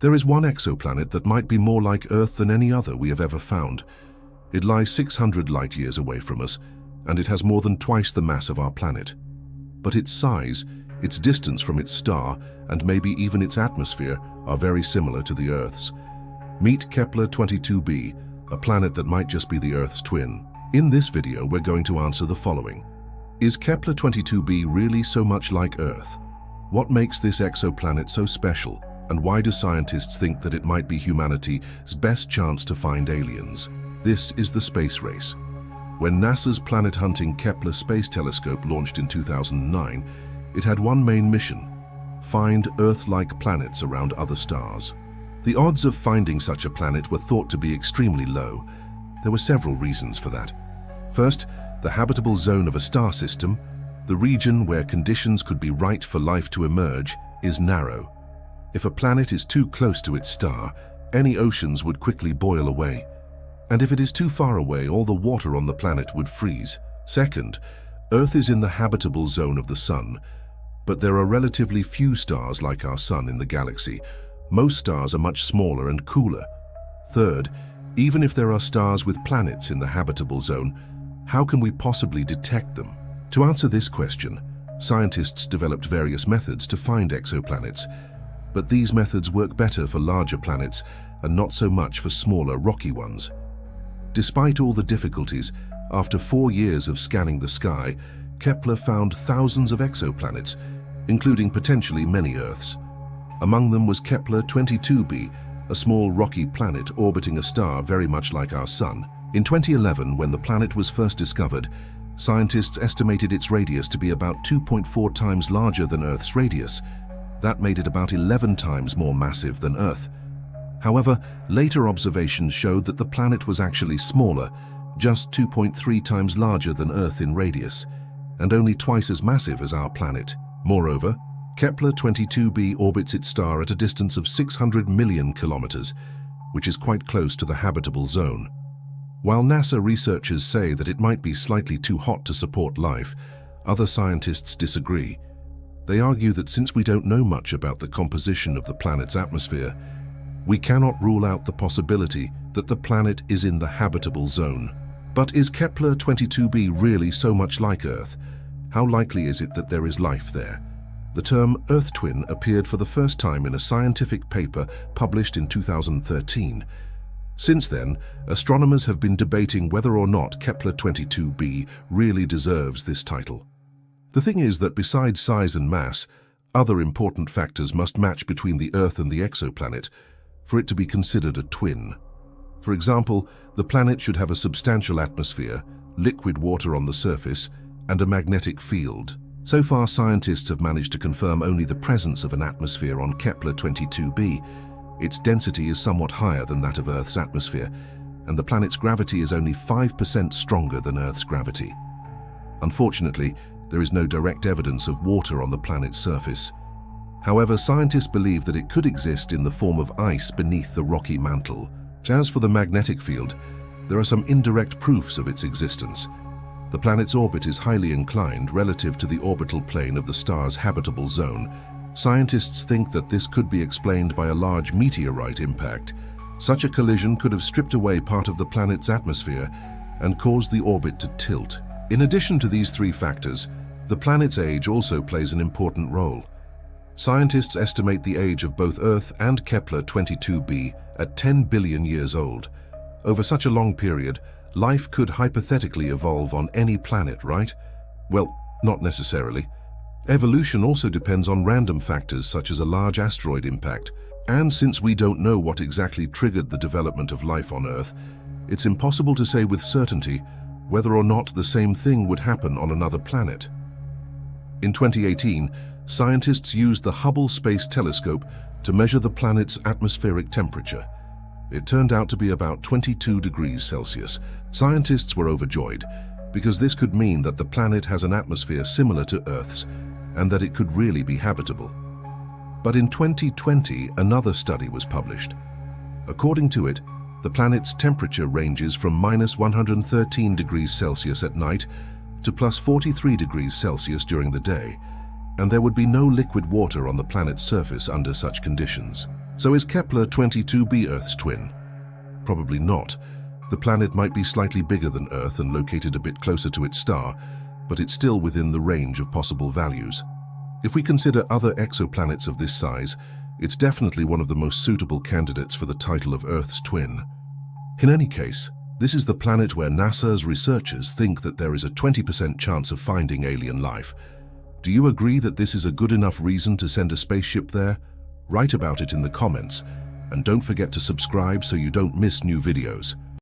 There is one exoplanet that might be more like Earth than any other we have ever found. It lies 600 light-years away from us, and it has more than twice the mass of our planet. But its size, its distance from its star, and maybe even its atmosphere are very similar to the Earth's. Meet Kepler 22b, a planet that might just be the Earth's twin. In this video, we're going to answer the following. Is Kepler 22b really so much like Earth? What makes this exoplanet so special, and why do scientists think that it might be humanity's best chance to find aliens? This is the space race. When NASA's planet-hunting Kepler Space Telescope launched in 2009, it had one main mission: find Earth-like planets around other stars. The odds of finding such a planet were thought to be extremely low. There were several reasons for that. First, the habitable zone of a star system, the region where conditions could be right for life to emerge, is narrow. If a planet is too close to its star, any oceans would quickly boil away. And if it is too far away, all the water on the planet would freeze. Second, Earth is in the habitable zone of the Sun, but there are relatively few stars like our Sun in the galaxy. Most stars are much smaller and cooler. Third, even if there are stars with planets in the habitable zone, how can we possibly detect them? To answer this question, scientists developed various methods to find exoplanets, but these methods work better for larger planets and not so much for smaller, rocky ones. Despite all the difficulties, after 4 years of scanning the sky, Kepler found thousands of exoplanets, including potentially many Earths. Among them was Kepler 22b, a small rocky planet orbiting a star very much like our Sun. In 2011, when the planet was first discovered, scientists estimated its radius to be about 2.4 times larger than Earth's radius. That made it about 11 times more massive than Earth. However, later observations showed that the planet was actually smaller, just 2.3 times larger than Earth in radius, and only twice as massive as our planet. Moreover, Kepler 22b orbits its star at a distance of 600 million kilometers, which is quite close to the habitable zone. While NASA researchers say that it might be slightly too hot to support life, other scientists disagree. They argue that since we don't know much about the composition of the planet's atmosphere, we cannot rule out the possibility that the planet is in the habitable zone. But is Kepler 22b really so much like Earth? How likely is it that there is life there? The term Earth twin appeared for the first time in a scientific paper published in 2013. Since then, astronomers have been debating whether or not Kepler 22b really deserves this title. The thing is that besides size and mass, other important factors must match between the Earth and the exoplanet for it to be considered a twin. For example, the planet should have a substantial atmosphere, liquid water on the surface, and a magnetic field. So far, scientists have managed to confirm only the presence of an atmosphere on Kepler 22b. Its density is somewhat higher than that of Earth's atmosphere, and the planet's gravity is only 5% stronger than Earth's gravity. Unfortunately, there is no direct evidence of water on the planet's surface. However, scientists believe that it could exist in the form of ice beneath the rocky mantle. As for the magnetic field, there are some indirect proofs of its existence. The planet's orbit is highly inclined relative to the orbital plane of the star's habitable zone. Scientists think that this could be explained by a large meteorite impact. Such a collision could have stripped away part of the planet's atmosphere and caused the orbit to tilt. In addition to these three factors, the planet's age also plays an important role. Scientists estimate the age of both Earth and Kepler 22b at 10 billion years old. Over such a long period, life could hypothetically evolve on any planet, right? Well, not necessarily. Evolution also depends on random factors such as a large asteroid impact. And since we don't know what exactly triggered the development of life on Earth, it's impossible to say with certainty whether or not the same thing would happen on another planet. In 2018, scientists used the Hubble Space Telescope to measure the planet's atmospheric temperature. It turned out to be about 22 degrees Celsius. Scientists were overjoyed because this could mean that the planet has an atmosphere similar to Earth's and that it could really be habitable. But in 2020, another study was published. According to it, the planet's temperature ranges from -113 degrees Celsius at night to +43 degrees Celsius during the day, and there would be no liquid water on the planet's surface under such conditions. So is Kepler 22b Earth's twin? Probably not. The planet might be slightly bigger than Earth and located a bit closer to its star, but it's still within the range of possible values. If we consider other exoplanets of this size, it's definitely one of the most suitable candidates for the title of Earth's twin. In any case, this is the planet where NASA's researchers think that there is a 20% chance of finding alien life. Do you agree that this is a good enough reason to send a spaceship there? Write about it in the comments, and don't forget to subscribe so you don't miss new videos.